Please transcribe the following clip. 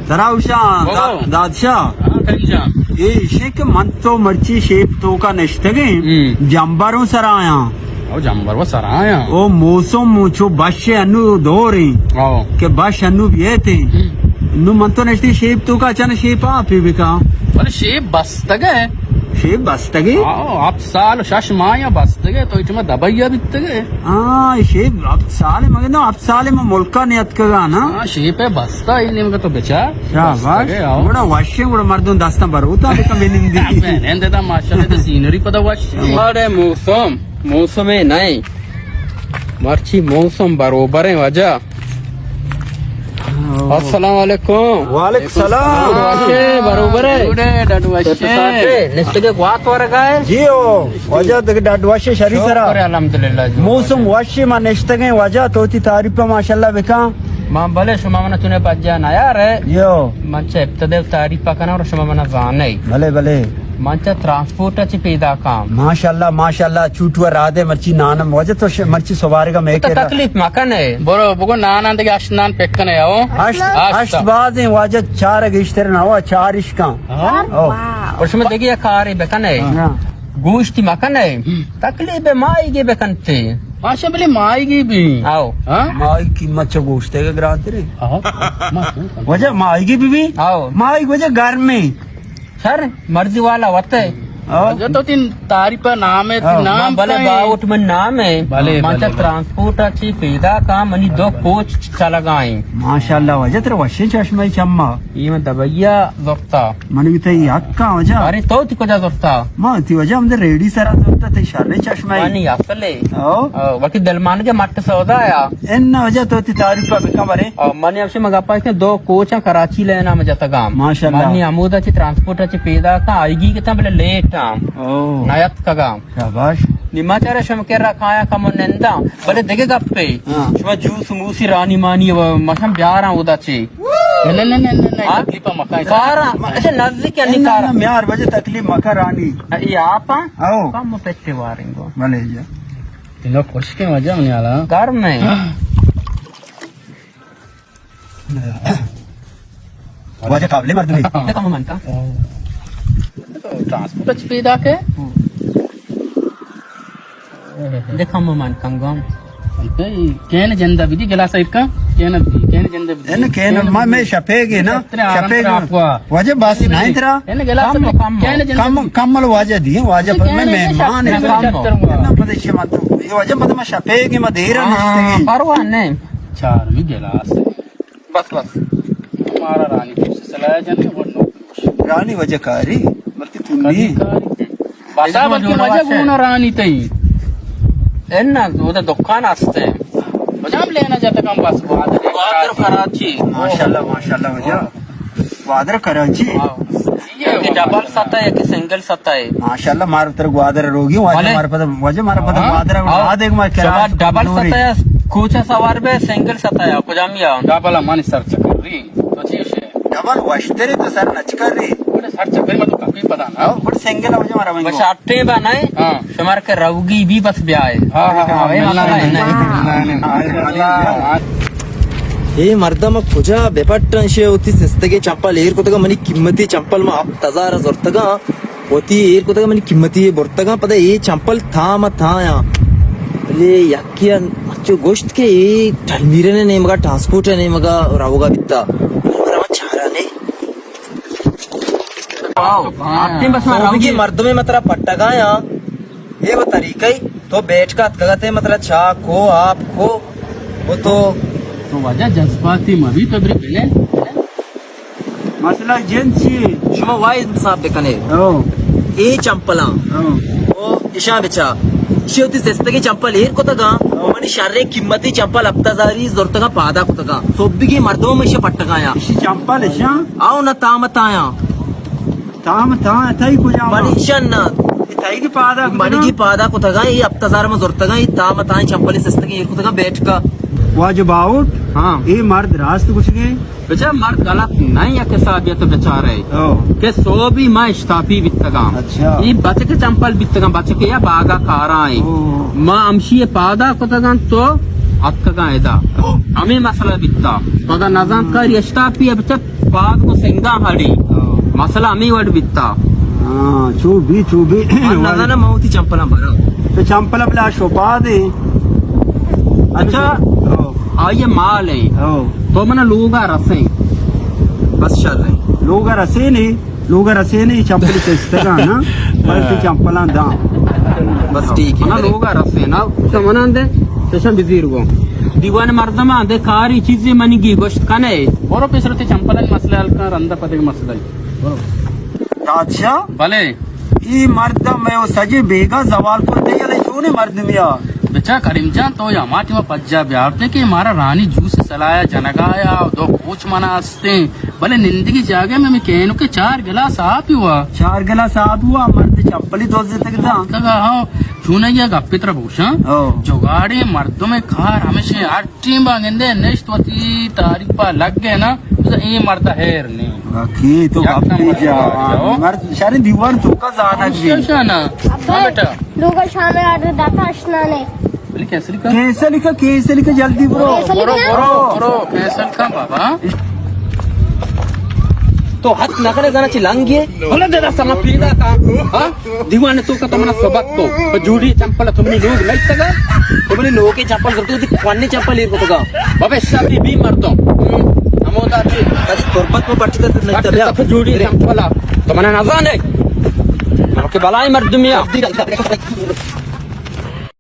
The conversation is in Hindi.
Tarausha, Dadsha. Shake Manto Marchi shape Toka Neshtagi, Jambaro Saraya. Oh, Jambar was Saraya. Oh, Moso Mucho Bashe Anu Dori. Oh, Kebash Anu Vieti. No Mantonesti shape Toka Chana shape up, Pivika. what is she Bastage? Shape Bastagi? Oh, up Sal, Shashmaya Bastage, Toitama Dabaya Bitage. Ah, shape up Salim, up Salim, Molka Neatkagana. Ah, shape a Basta in Nimgato Becha. What a washing would Mardon Dasta Baruta become in the And the Masha, the scenery for the wash. What a mousom, mousom nai. Marchi mousom barobar hai waja. Assalamu alaikum. Walaikum salam. Washe barobar hai. Today, that was Neste ke guat warga hai. Gio, Waja the Dadwashe Sharisara. Alhamdulillah. Musum Washi Manestage, Waja, Toti Taripa, Mashallah Vika. मां भले शुमामना तूने बज्जा ना यार है Yo, मंचे इब्तदे तारीफ पकना और शुमामना जाने Bale Bale. मंचे ट्रांसपोर्ट अच्छी पैदा काम Mashallah, Mashallah, Chutua Rade, Marchi Nana, Waja to Marchi Sovarga make तो it. तकलीफ मकन है Boro, Bugo Nana, the Ashnan Pekane. Ashbaz in Waja Chara Gishter now, Charishka. Oh, और शुमा देखिए कार है बेकन है गोश्त मकन है तकलीफ है माई के बेकन थे Masha Billy Maigi be. आओ Mai ki macha Gustega Grantre. Oh, Waja Maigi Bibi? आओ Mai Waja Garme. सर मर्जी वाला होता है Oh, जो तो तीन तारीफा नाम है नाम भले बाउट में नाम है भले, मंचे भले। ट्रांसपोर्ट अच्छी पैदा काम मनी दो कोच चला गए Mashallah, Waja Washi Chashma Chamma. ये में दबैया जोफ्ता Manita Yakka Waja. अरे तो ती को जा जोफ्ता Mati Waja, the ready Sarata, the Shari Chashma. पानी असले Oh, बाकी दलमान के मट्ट सौदा आया and Waja Toti Taripa Becamare. Money आपसे मंगापा के दो कोच हैं कराची लेना में जाता काम माशाल्लाह। मनी अमूदा ची ट्रांसपोर्ट अच्छी पैदा का आएगी कितना बले लेट Oh, नायत का काम Shabash. निमाचारे शमके रखाया कमो नंदा बले देखे गप्पे हाँ। शुमा जूस मूसी रानी मानी मशम ब्यारा उदा ची नहीं तकलीफा मकाई कारा अच्छा नजदीक या निकारा Myar Waja Takli Makarani. ये आपा Oh, कम पेटे वारेंगो Malaysia. तीनों खुश के मजा नहीं आला घर में Waja Kable Marduni. देखो मन का ट्रांसपोर्ट अच्छी पैदा के देखो मन कंगम कहने जंदा विधि गिला साइड का कहने जंदा विधि En Ken, my Shapegi, no? Shapegi. Waja Basi Naitra. कहने गिला कम साइड कम कहने जंदा Kamal Waja Di, Waja Man. कहने Waja Madama Shapegi Madeira. परवाह नहीं चार भी गिलास बस बस हमारा रानी से सलाह जाने और no Rani Waja Kari. Balki Tumi. बसा बल्कि मजा गुना रानी तई एन्ना उधर दुकान आस्ते मजाम लेना जाता काम बस whether Karachi Mashallah, Mashallah Waja. Wadra Karachi. ये डबल सत्ता है कि सिंगल सत्ता है Mashallah, Martha Guadra Rogi, Waja Marpada Wadra, Wadek Makara. Double सत्ता है कुछ सवार पे सिंगल सत्ता है कुजामिया डाबला मानी सर्च कर रही तो चीज है Double wash there to Sar Nachkari. बड़े सर्च कर मतलब काफी पता ना Oh, but single of Jamara. बस आटे बनाए हाँ शुमार के रवगी भी बस ब्याह है हे मर्दम खुजा बेपट्टंशे होती सिस्तगे चंपल एयर कोतगा मनी किम्मती चंपल में आप तजार जोरतगा होती एयर कोतगा मनी किम्मती बोरतगा पता ये चंपल था या ले यकिया मच्चो गोश्त के एक ढलमीरे ने नहीं मगा ट्रांसपोर्ट है नहीं मगा रावगा बित्ता मरा चारा ने आटे बस सोबगी मर्दमे मतलब पट्टगा या ये वो तरीका ही तो बैठ का तगते मतलब चा खो आप खो वो तो वजह जज्बाती मभी तो पहले Masala Jensi. शुमा वाइज साहब बेकने Oh, ए चंपला oh. ओ इशा बेचा शिवती सेस्तगे चंपल एयर कोतगा मनी शारे किम्मती चंपल अप्ताजारी जोरतगा पादा कोतगा सोब्बिगी मर्दों में इशा पट्टगाया She Champal is young. आओ न तामताया Tam, Tai Kujama. मनी शन Taigi Pada. मनी की पादा कोतगा ये अप्ताजार में जोरतगा ये तामताया चंपल सेस्तगे एयर कोतगा बैठ का Was about. हाँ ए मर्द रास्त कुछ गए बेचा मर्द गलत नहीं है के साथ ये तो बेचारा है ओ के सो भी मैं स्टाफी बित्तगाम अच्छा ये बच्चे के चंपल बित्तगाम बच्चे के या बागा कारा है ओ माँ अमशी ये पादा कोतगान तो अक्का का ऐदा हमें मसला बित्ता पगा नजाम कर ये स्टाफी है बच्चा बाद को सिंगा हाडी मसला आम्ही वाट बित्ता चूबी नदाना मावती चंपला बरो तो चंपल अपना शोपा दे अच्छा आये माल है ओ तो मना लोगा रसे बस चल रहे लोग रसे नहीं चंपल चेस्तेगा ना बल्कि चंपला दा बस ठीक मना है लोगा रसे ना समना दे शशा बिजीर गो दीवान मर्दमा दे कारी चीजें मनी की गोश्त कने बरो पेसरते चंपलन मसले अलका रंदा पते मसला अच्छा भले ये मर्द में वो सजे बेगा जवाल को दे ले चूने मर्द मिया बेचा करीमजान तो या माटी में पज्जा ब्याहते कि हमारा रानी जूस सलाया जनगाया दो पूछ मना हंसते भले निंदगी जागे में कहनु के 4 गिलास आप ही हुआ 4 गिलास आप हुआ मर्द चप्पली दो से तक दा लगा हाँ चुनैया गप्पित्र भूषण ओ जुगाड़ी मर्दों में खार हमेशा आटी बागेंदे नेक्स्ट वती तारीख पर लग गए ना तो ये मर्द हेर नहीं बाकी तो या अपनी अपना जा मर्द मर्द शारी दीवान तो का जाना जी शाना हाँ बेटा लोग शान दाता अश्नाने बोले कैसे लिखा कैसे लिखा जल्दी ब्रो कैसे बरो लिखा? बरो बरो कैसे लिखा बाबा तो हाथ नकरे जाना चिल्लांगे भले दे sama पीदा का हां दीवान तो का तमना सबक तो जूडी चंपल तुमनी लोग नहीं तगा तो मैंने लोगों के चंपल करते थे कौन चंपल ये को तो बाबे शादी भी मरतो अमोदा जी कभी तुरबत में पड़ती था नहीं तब जूडी चंपला तो मना ना जाने के बलाई मर्द मिया